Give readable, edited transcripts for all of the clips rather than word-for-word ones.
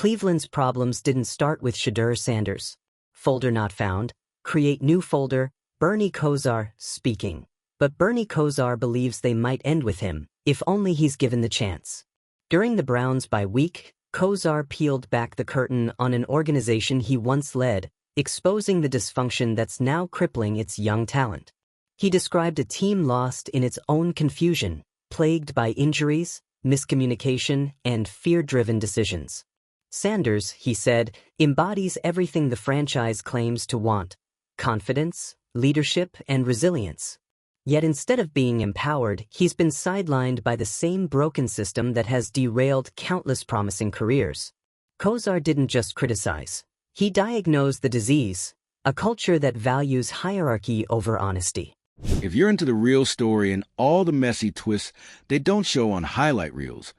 Cleveland's problems didn't start with Shedeur Sanders. Folder not found. Create new folder. Bernie Kosar speaking. But Bernie Kosar believes they might end with him, if only he's given the chance. During the Browns bye week, Kosar peeled back the curtain on an organization he once led, exposing the dysfunction that's now crippling its young talent. He described a team lost in its own confusion, plagued by injuries, miscommunication, and fear-driven decisions. Sanders, he said, embodies everything the franchise claims to want: confidence, leadership, and resilience. Yet instead of being empowered, he's been sidelined by the same broken system that has derailed countless promising careers. Kosar didn't just criticize. He diagnosed the disease, a culture that values hierarchy over honesty. If you're into the real story and all the messy twists they don't show on highlight reels,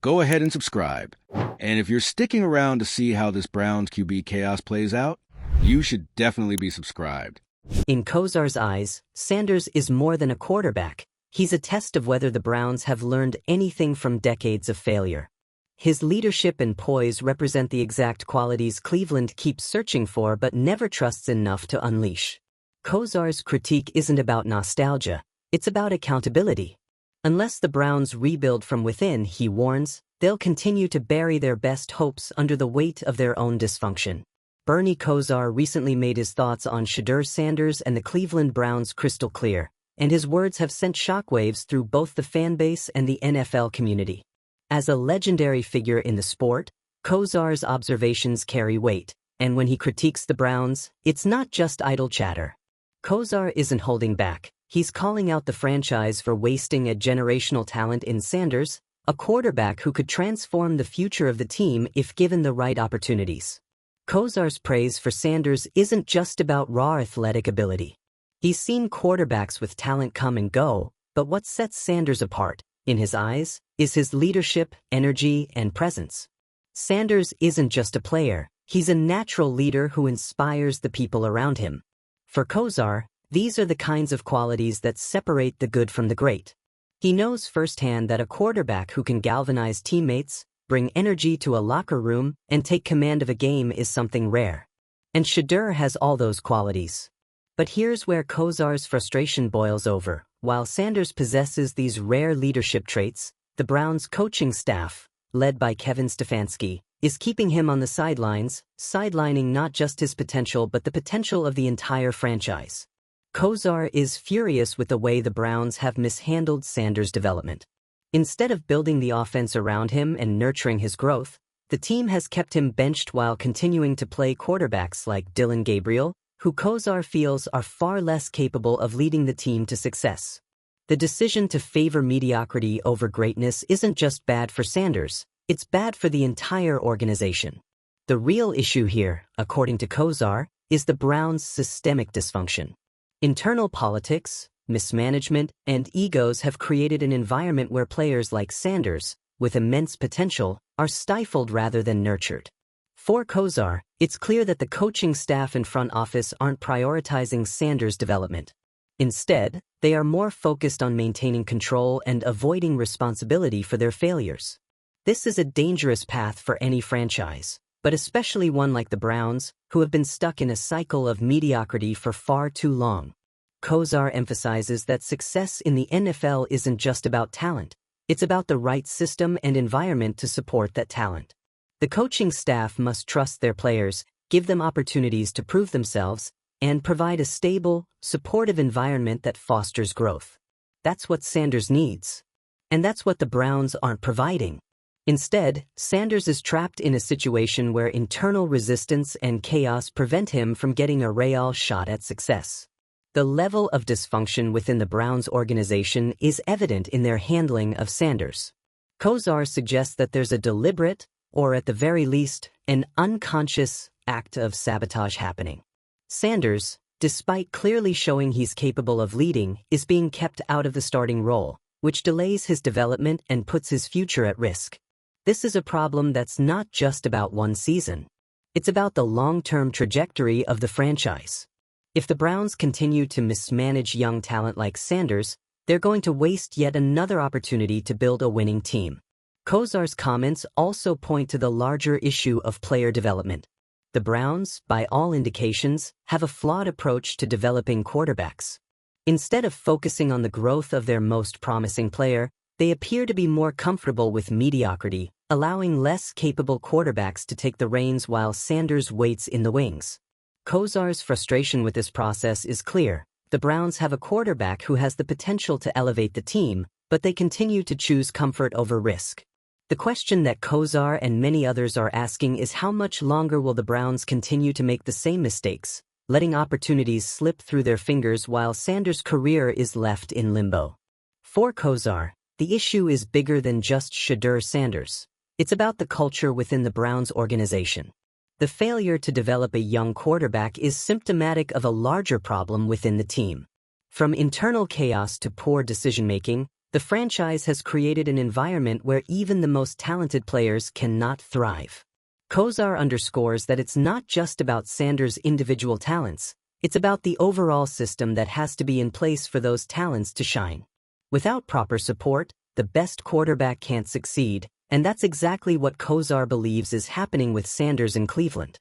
go ahead and subscribe. And if you're sticking around to see how this Browns QB chaos plays out, you should definitely be subscribed. In Kosar's eyes, Sanders is more than a quarterback. He's a test of whether the Browns have learned anything from decades of failure. His leadership and poise represent the exact qualities Cleveland keeps searching for but never trusts enough to unleash. Kosar's critique isn't about nostalgia, it's about accountability. Unless the Browns rebuild from within, he warns, they'll continue to bury their best hopes under the weight of their own dysfunction. Bernie Kosar recently made his thoughts on Shedeur Sanders and the Cleveland Browns crystal clear, and his words have sent shockwaves through both the fanbase and the NFL community. As a legendary figure in the sport, Kosar's observations carry weight, and when he critiques the Browns, it's not just idle chatter. Kosar isn't holding back. He's calling out the franchise for wasting a generational talent in Sanders, a quarterback who could transform the future of the team if given the right opportunities. Kosar's praise for Sanders isn't just about raw athletic ability. He's seen quarterbacks with talent come and go, but what sets Sanders apart, in his eyes, is his leadership, energy, and presence. Sanders isn't just a player, he's a natural leader who inspires the people around him. For Kosar, these are the kinds of qualities that separate the good from the great. He knows firsthand that a quarterback who can galvanize teammates, bring energy to a locker room, and take command of a game is something rare. And Shedeur has all those qualities. But here's where Kosar's frustration boils over. While Sanders possesses these rare leadership traits, the Browns' coaching staff, led by Kevin Stefanski, is keeping him on the sidelines, sidelining not just his potential but the potential of the entire franchise. Kosar is furious with the way the Browns have mishandled Sanders' development. Instead of building the offense around him and nurturing his growth, the team has kept him benched while continuing to play quarterbacks like Dillon Gabriel, who Kosar feels are far less capable of leading the team to success. The decision to favor mediocrity over greatness isn't just bad for Sanders, it's bad for the entire organization. The real issue here, according to Kosar, is the Browns' systemic dysfunction. Internal politics, mismanagement, and egos have created an environment where players like Sanders, with immense potential, are stifled rather than nurtured. For Kosar, it's clear that the coaching staff and front office aren't prioritizing Sanders' development. Instead, they are more focused on maintaining control and avoiding responsibility for their failures. This is a dangerous path for any franchise, but especially one like the Browns, who have been stuck in a cycle of mediocrity for far too long. Kosar emphasizes that success in the NFL isn't just about talent, it's about the right system and environment to support that talent. The coaching staff must trust their players, give them opportunities to prove themselves, and provide a stable, supportive environment that fosters growth. That's what Sanders needs. And that's what the Browns aren't providing. Instead, Sanders is trapped in a situation where internal resistance and chaos prevent him from getting a real shot at success. The level of dysfunction within the Browns organization is evident in their handling of Sanders. Kosar suggests that there's a deliberate, or at the very least, an unconscious, act of sabotage happening. Sanders, despite clearly showing he's capable of leading, is being kept out of the starting role, which delays his development and puts his future at risk. This is a problem that's not just about one season. It's about the long-term trajectory of the franchise. If the Browns continue to mismanage young talent like Sanders, they're going to waste yet another opportunity to build a winning team. Kosar's comments also point to the larger issue of player development. The Browns, by all indications, have a flawed approach to developing quarterbacks. Instead of focusing on the growth of their most promising player, they appear to be more comfortable with mediocrity, allowing less capable quarterbacks to take the reins while Sanders waits in the wings. Kosar's frustration with this process is clear. The Browns have a quarterback who has the potential to elevate the team, but they continue to choose comfort over risk. The question that Kosar and many others are asking is how much longer will the Browns continue to make the same mistakes, letting opportunities slip through their fingers while Sanders' career is left in limbo. For Kosar, the issue is bigger than just Shedeur Sanders. It's about the culture within the Browns organization. The failure to develop a young quarterback is symptomatic of a larger problem within the team. From internal chaos to poor decision-making, the franchise has created an environment where even the most talented players cannot thrive. Kosar underscores that it's not just about Sanders' individual talents, it's about the overall system that has to be in place for those talents to shine. Without proper support, the best quarterback can't succeed, and that's exactly what Kosar believes is happening with Sanders in Cleveland.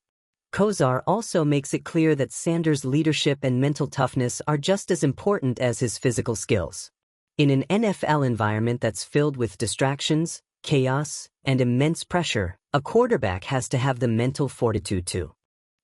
Kosar also makes it clear that Sanders' leadership and mental toughness are just as important as his physical skills. In an NFL environment that's filled with distractions, chaos, and immense pressure, a quarterback has to have the mental fortitude to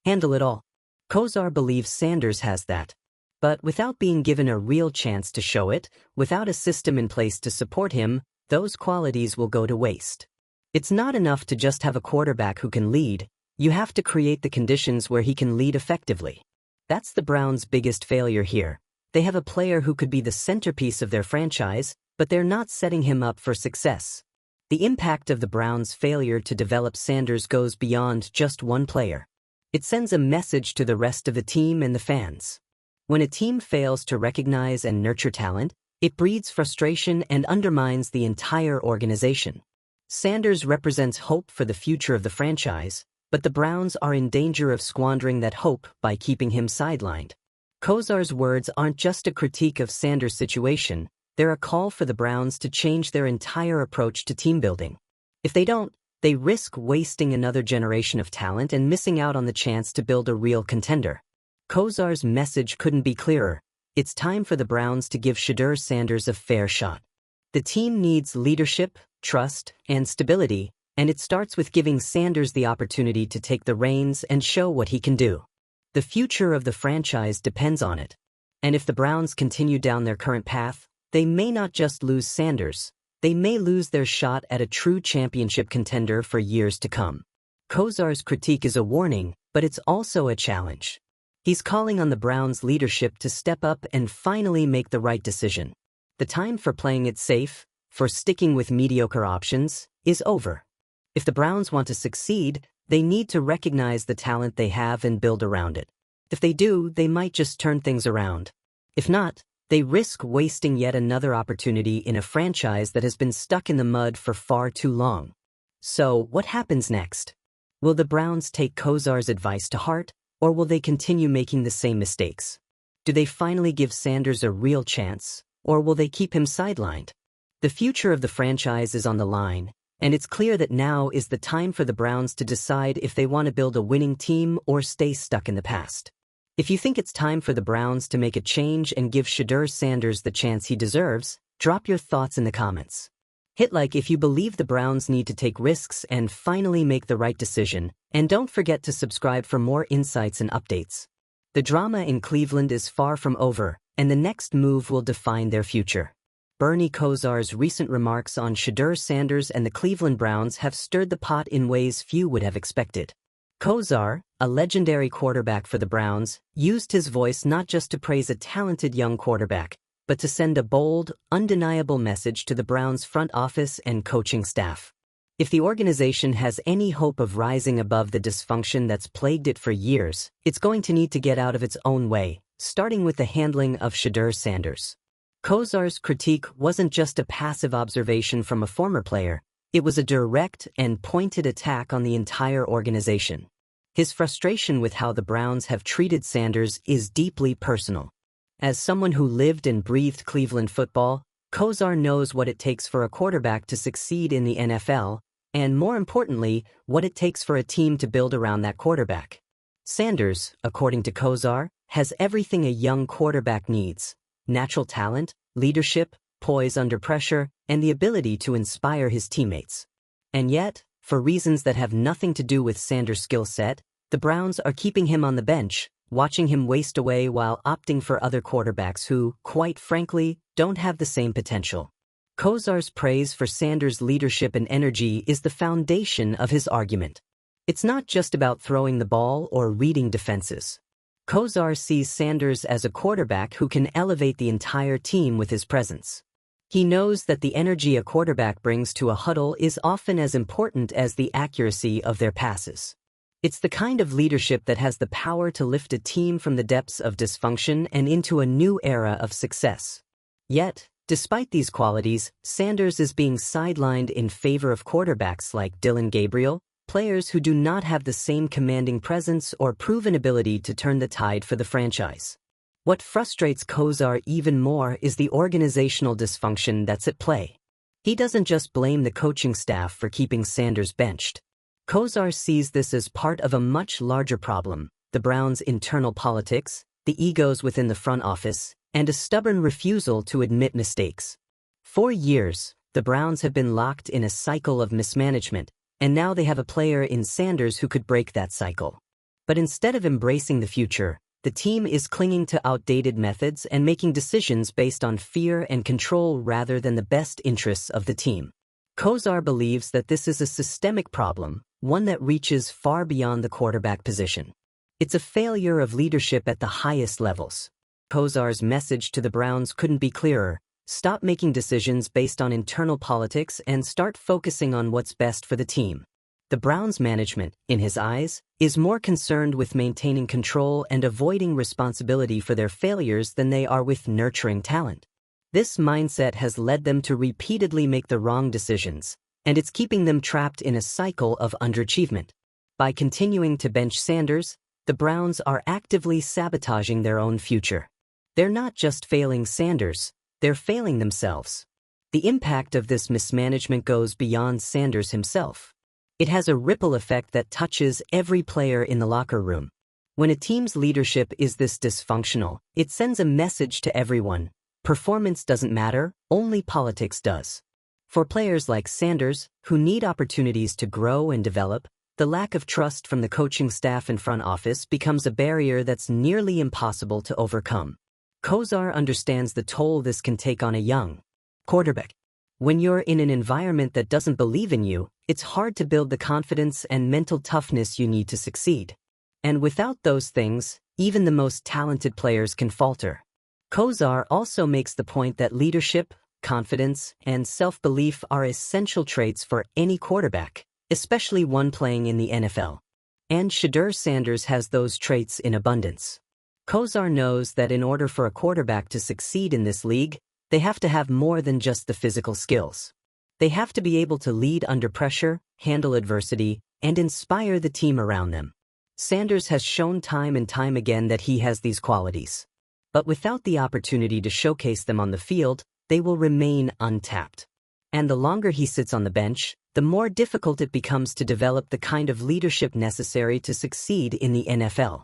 handle it all. Kosar believes Sanders has that. But without being given a real chance to show it, without a system in place to support him, those qualities will go to waste. It's not enough to just have a quarterback who can lead, you have to create the conditions where he can lead effectively. That's the Browns' biggest failure here. They have a player who could be the centerpiece of their franchise, but they're not setting him up for success. The impact of the Browns' failure to develop Sanders goes beyond just one player. It sends a message to the rest of the team and the fans. When a team fails to recognize and nurture talent, it breeds frustration and undermines the entire organization. Sanders represents hope for the future of the franchise, but the Browns are in danger of squandering that hope by keeping him sidelined. Kosar's words aren't just a critique of Sanders' situation, they're a call for the Browns to change their entire approach to team building. If they don't, they risk wasting another generation of talent and missing out on the chance to build a real contender. Kosar's message couldn't be clearer. It's time for the Browns to give Shedeur Sanders a fair shot. The team needs leadership, trust, and stability, and it starts with giving Sanders the opportunity to take the reins and show what he can do. The future of the franchise depends on it. And if the Browns continue down their current path, they may not just lose Sanders, they may lose their shot at a true championship contender for years to come. Kosar's critique is a warning, but it's also a challenge. He's calling on the Browns' leadership to step up and finally make the right decision. The time for playing it safe, for sticking with mediocre options, is over. If the Browns want to succeed, they need to recognize the talent they have and build around it. If they do, they might just turn things around. If not, they risk wasting yet another opportunity in a franchise that has been stuck in the mud for far too long. So, what happens next? Will the Browns take Kosar's advice to heart, or will they continue making the same mistakes? Do they finally give Sanders a real chance, or will they keep him sidelined? The future of the franchise is on the line, and it's clear that now is the time for the Browns to decide if they want to build a winning team or stay stuck in the past. If you think it's time for the Browns to make a change and give Shedeur Sanders the chance he deserves, drop your thoughts in the comments. Hit like if you believe the Browns need to take risks and finally make the right decision, and don't forget to subscribe for more insights and updates. The drama in Cleveland is far from over, and the next move will define their future. Bernie Kosar's recent remarks on Shedeur Sanders and the Cleveland Browns have stirred the pot in ways few would have expected. Kosar, a legendary quarterback for the Browns, used his voice not just to praise a talented young quarterback, but to send a bold, undeniable message to the Browns' front office and coaching staff. If the organization has any hope of rising above the dysfunction that's plagued it for years, it's going to need to get out of its own way, starting with the handling of Shedeur Sanders. Kosar's critique wasn't just a passive observation from a former player, it was a direct and pointed attack on the entire organization. His frustration with how the Browns have treated Sanders is deeply personal. As someone who lived and breathed Cleveland football, Kosar knows what it takes for a quarterback to succeed in the NFL, and more importantly, what it takes for a team to build around that quarterback. Sanders, according to Kosar, has everything a young quarterback needs: natural talent, leadership, poise under pressure, and the ability to inspire his teammates. And yet, for reasons that have nothing to do with Sanders' skill set, the Browns are keeping him on the bench, watching him waste away while opting for other quarterbacks who, quite frankly, don't have the same potential. Kosar's praise for Sanders' leadership and energy is the foundation of his argument. It's not just about throwing the ball or reading defenses. Kosar sees Sanders as a quarterback who can elevate the entire team with his presence. He knows that the energy a quarterback brings to a huddle is often as important as the accuracy of their passes. It's the kind of leadership that has the power to lift a team from the depths of dysfunction and into a new era of success. Yet, despite these qualities, Sanders is being sidelined in favor of quarterbacks like Dillon Gabriel, players who do not have the same commanding presence or proven ability to turn the tide for the franchise. What frustrates Kosar even more is the organizational dysfunction that's at play. He doesn't just blame the coaching staff for keeping Sanders benched. Kosar sees this as part of a much larger problem: the Browns' internal politics, the egos within the front office, and a stubborn refusal to admit mistakes. For years, the Browns have been locked in a cycle of mismanagement, and now they have a player in Sanders who could break that cycle. But instead of embracing the future, the team is clinging to outdated methods and making decisions based on fear and control rather than the best interests of the team. Kosar believes that this is a systemic problem, one that reaches far beyond the quarterback position. It's a failure of leadership at the highest levels. Kosar's message to the Browns couldn't be clearer: stop making decisions based on internal politics and start focusing on what's best for the team. The Browns' management, in his eyes, is more concerned with maintaining control and avoiding responsibility for their failures than they are with nurturing talent. This mindset has led them to repeatedly make the wrong decisions, and it's keeping them trapped in a cycle of underachievement. By continuing to bench Sanders, the Browns are actively sabotaging their own future. They're not just failing Sanders, they're failing themselves. The impact of this mismanagement goes beyond Sanders himself. It has a ripple effect that touches every player in the locker room. When a team's leadership is this dysfunctional, it sends a message to everyone: performance doesn't matter, only politics does. For players like Sanders, who need opportunities to grow and develop, the lack of trust from the coaching staff and front office becomes a barrier that's nearly impossible to overcome. Kosar understands the toll this can take on a young quarterback. When you're in an environment that doesn't believe in you, it's hard to build the confidence and mental toughness you need to succeed. And without those things, even the most talented players can falter. Kosar also makes the point that leadership, confidence, and self-belief are essential traits for any quarterback, especially one playing in the NFL. And Shedeur Sanders has those traits in abundance. Kosar knows that in order for a quarterback to succeed in this league, they have to have more than just the physical skills. They have to be able to lead under pressure, handle adversity, and inspire the team around them. Sanders has shown time and time again that he has these qualities. But without the opportunity to showcase them on the field, they will remain untapped. And the longer he sits on the bench, the more difficult it becomes to develop the kind of leadership necessary to succeed in the NFL.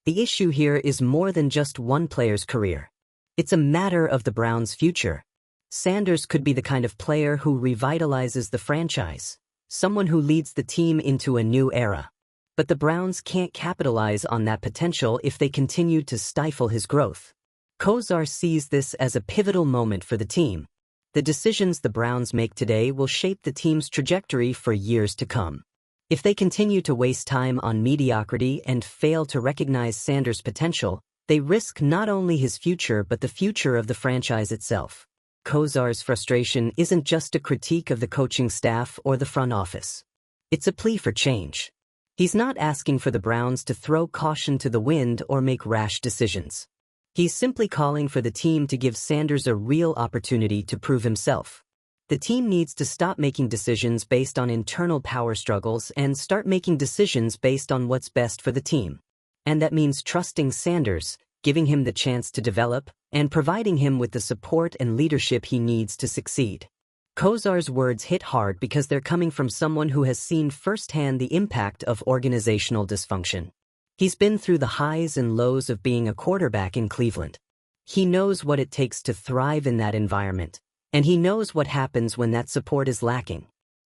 The issue here is more than just one player's career. It's a matter of the Browns' future. Sanders could be the kind of player who revitalizes the franchise, someone who leads the team into a new era. But the Browns can't capitalize on that potential if they continue to stifle his growth. Kosar sees this as a pivotal moment for the team. The decisions the Browns make today will shape the team's trajectory for years to come. If they continue to waste time on mediocrity and fail to recognize Sanders' potential, they risk not only his future but the future of the franchise itself. Kosar's frustration isn't just a critique of the coaching staff or the front office. It's a plea for change. He's not asking for the Browns to throw caution to the wind or make rash decisions. He's simply calling for the team to give Sanders a real opportunity to prove himself. The team needs to stop making decisions based on internal power struggles and start making decisions based on what's best for the team. And that means trusting Sanders, giving him the chance to develop, and providing him with the support and leadership he needs to succeed. Kosar's words hit hard because they're coming from someone who has seen firsthand the impact of organizational dysfunction. He's been through the highs and lows of being a quarterback in Cleveland. He knows what it takes to thrive in that environment, and he knows what happens when that support is lacking.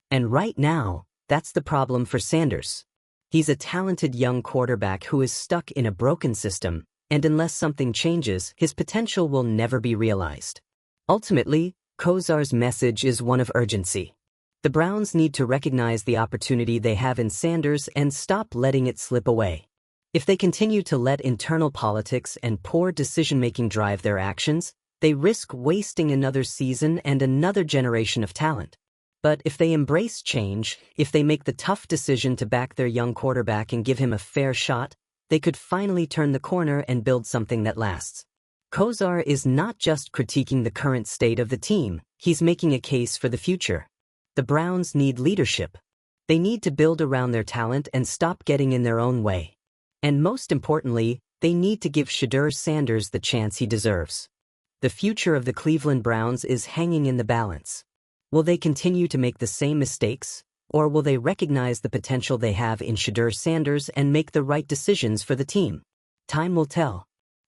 And right now, that's the problem for Sanders. He's a talented young quarterback who is stuck in a broken system, and unless something changes, his potential will never be realized. Ultimately, Kosar's message is one of urgency. The Browns need to recognize the opportunity they have in Sanders and stop letting it slip away. If they continue to let internal politics and poor decision-making drive their actions, they risk wasting another season and another generation of talent. But if they embrace change, if they make the tough decision to back their young quarterback and give him a fair shot, they could finally turn the corner and build something that lasts. Kosar is not just critiquing the current state of the team, he's making a case for the future. The Browns need leadership. They need to build around their talent and stop getting in their own way. And most importantly, they need to give Shedeur Sanders the chance he deserves. The future of the Cleveland Browns is hanging in the balance. Will they continue to make the same mistakes, or will they recognize the potential they have in Shedeur Sanders and make the right decisions for the team? Time will tell.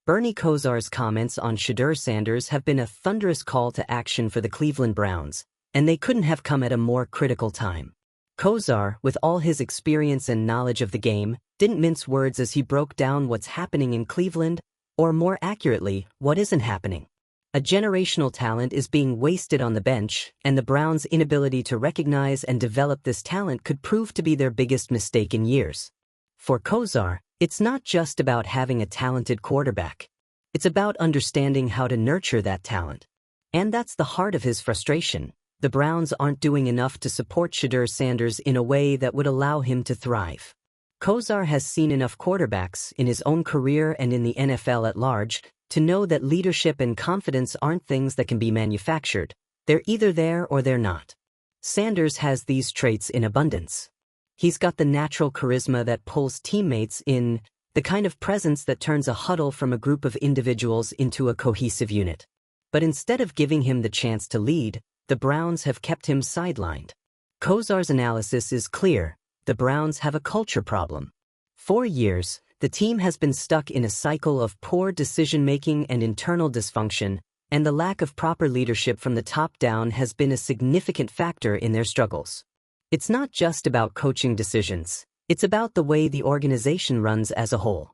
Bernie Kosar's comments on Shedeur Sanders have been a thunderous call to action for the Cleveland Browns, and they couldn't have come at a more critical time. Kosar, with all his experience and knowledge of the game, didn't mince words as he broke down what's happening in Cleveland, or more accurately, what isn't happening. A generational talent is being wasted on the bench, and the Browns' inability to recognize and develop this talent could prove to be their biggest mistake in years. For Kosar, it's not just about having a talented quarterback. It's about understanding how to nurture that talent. And that's the heart of his frustration. The Browns aren't doing enough to support Shedeur Sanders in a way that would allow him to thrive. Kosar has seen enough quarterbacks in his own career and in the NFL at large to know that leadership and confidence aren't things that can be manufactured. They're either there or they're not. Sanders has these traits in abundance. He's got the natural charisma that pulls teammates in, the kind of presence that turns a huddle from a group of individuals into a cohesive unit. But instead of giving him the chance to lead, the Browns have kept him sidelined. Kosar's analysis is clear. The Browns have a culture problem. For years, the team has been stuck in a cycle of poor decision-making and internal dysfunction, and the lack of proper leadership from the top down has been a significant factor in their struggles. It's not just about coaching decisions, it's about the way the organization runs as a whole.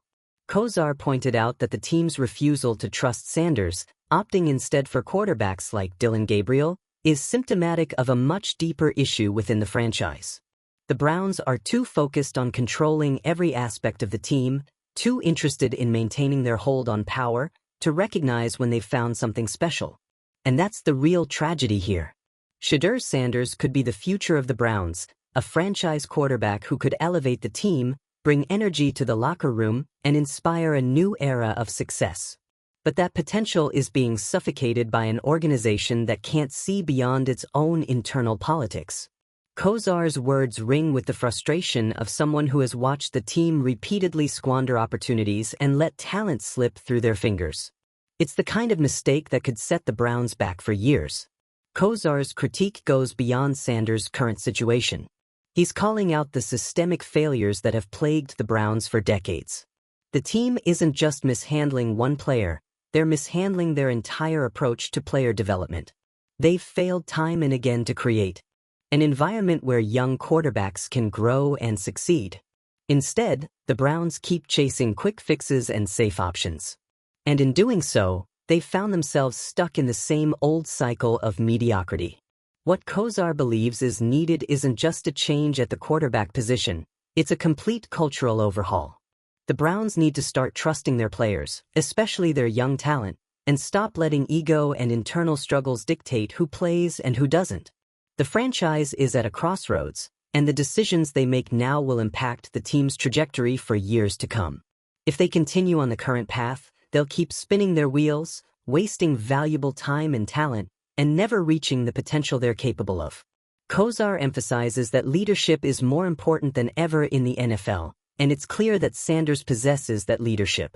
Kosar pointed out that the team's refusal to trust Sanders, opting instead for quarterbacks like Dylan Gabriel, is symptomatic of a much deeper issue within the franchise. The Browns are too focused on controlling every aspect of the team, too interested in maintaining their hold on power, to recognize when they've found something special. And that's the real tragedy here. Shedeur Sanders could be the future of the Browns, a franchise quarterback who could elevate the team, bring energy to the locker room, and inspire a new era of success. But that potential is being suffocated by an organization that can't see beyond its own internal politics. Kosar's words ring with the frustration of someone who has watched the team repeatedly squander opportunities and let talent slip through their fingers. It's the kind of mistake that could set the Browns back for years. Kosar's critique goes beyond Sanders' current situation. He's calling out the systemic failures that have plagued the Browns for decades. The team isn't just mishandling one player, they're mishandling their entire approach to player development. They've failed time and again to create an environment where young quarterbacks can grow and succeed. Instead, the Browns keep chasing quick fixes and safe options. And in doing so, they've found themselves stuck in the same old cycle of mediocrity. What Kosar believes is needed isn't just a change at the quarterback position, it's a complete cultural overhaul. The Browns need to start trusting their players, especially their young talent, and stop letting ego and internal struggles dictate who plays and who doesn't. The franchise is at a crossroads, and the decisions they make now will impact the team's trajectory for years to come. If they continue on the current path, they'll keep spinning their wheels, wasting valuable time and talent, and never reaching the potential they're capable of. Kosar emphasizes that leadership is more important than ever in the NFL, and it's clear that Sanders possesses that leadership.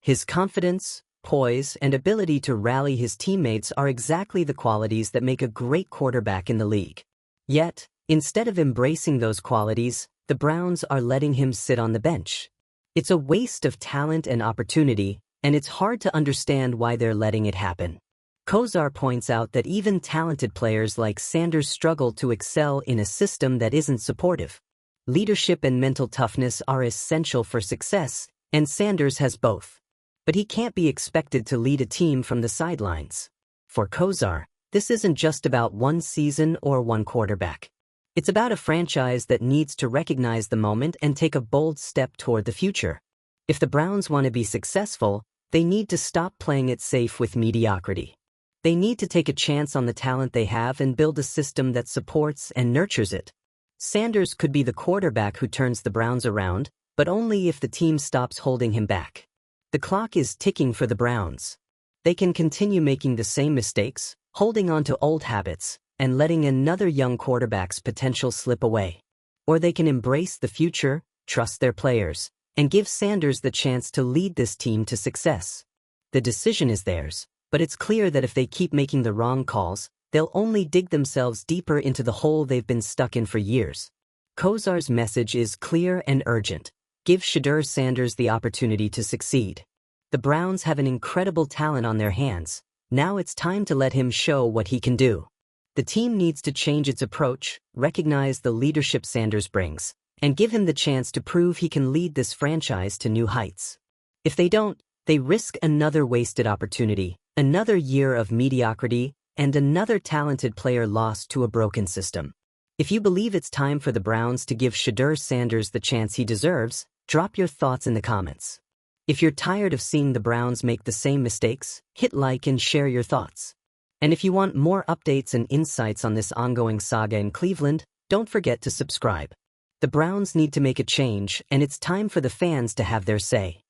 His confidence, poise, and ability to rally his teammates are exactly the qualities that make a great quarterback in the league. Yet, instead of embracing those qualities, the Browns are letting him sit on the bench. It's a waste of talent and opportunity, and it's hard to understand why they're letting it happen. Kosar points out that even talented players like Sanders struggle to excel in a system that isn't supportive. Leadership and mental toughness are essential for success, and Sanders has both. But he can't be expected to lead a team from the sidelines. For Kosar, this isn't just about one season or one quarterback. It's about a franchise that needs to recognize the moment and take a bold step toward the future. If the Browns want to be successful, they need to stop playing it safe with mediocrity. They need to take a chance on the talent they have and build a system that supports and nurtures it. Sanders could be the quarterback who turns the Browns around, but only if the team stops holding him back. The clock is ticking for the Browns. They can continue making the same mistakes, holding on to old habits, and letting another young quarterback's potential slip away. Or they can embrace the future, trust their players, and give Sanders the chance to lead this team to success. The decision is theirs, but it's clear that if they keep making the wrong calls, they'll only dig themselves deeper into the hole they've been stuck in for years. Kosar's message is clear and urgent. Give Shedeur Sanders the opportunity to succeed. The Browns have an incredible talent on their hands. Now it's time to let him show what he can do. The team needs to change its approach, recognize the leadership Sanders brings, and give him the chance to prove he can lead this franchise to new heights. If they don't, they risk another wasted opportunity, another year of mediocrity, and another talented player lost to a broken system. If you believe it's time for the Browns to give Shedeur Sanders the chance he deserves, drop your thoughts in the comments. If you're tired of seeing the Browns make the same mistakes, hit like and share your thoughts. And if you want more updates and insights on this ongoing saga in Cleveland, don't forget to subscribe. The Browns need to make a change, and it's time for the fans to have their say.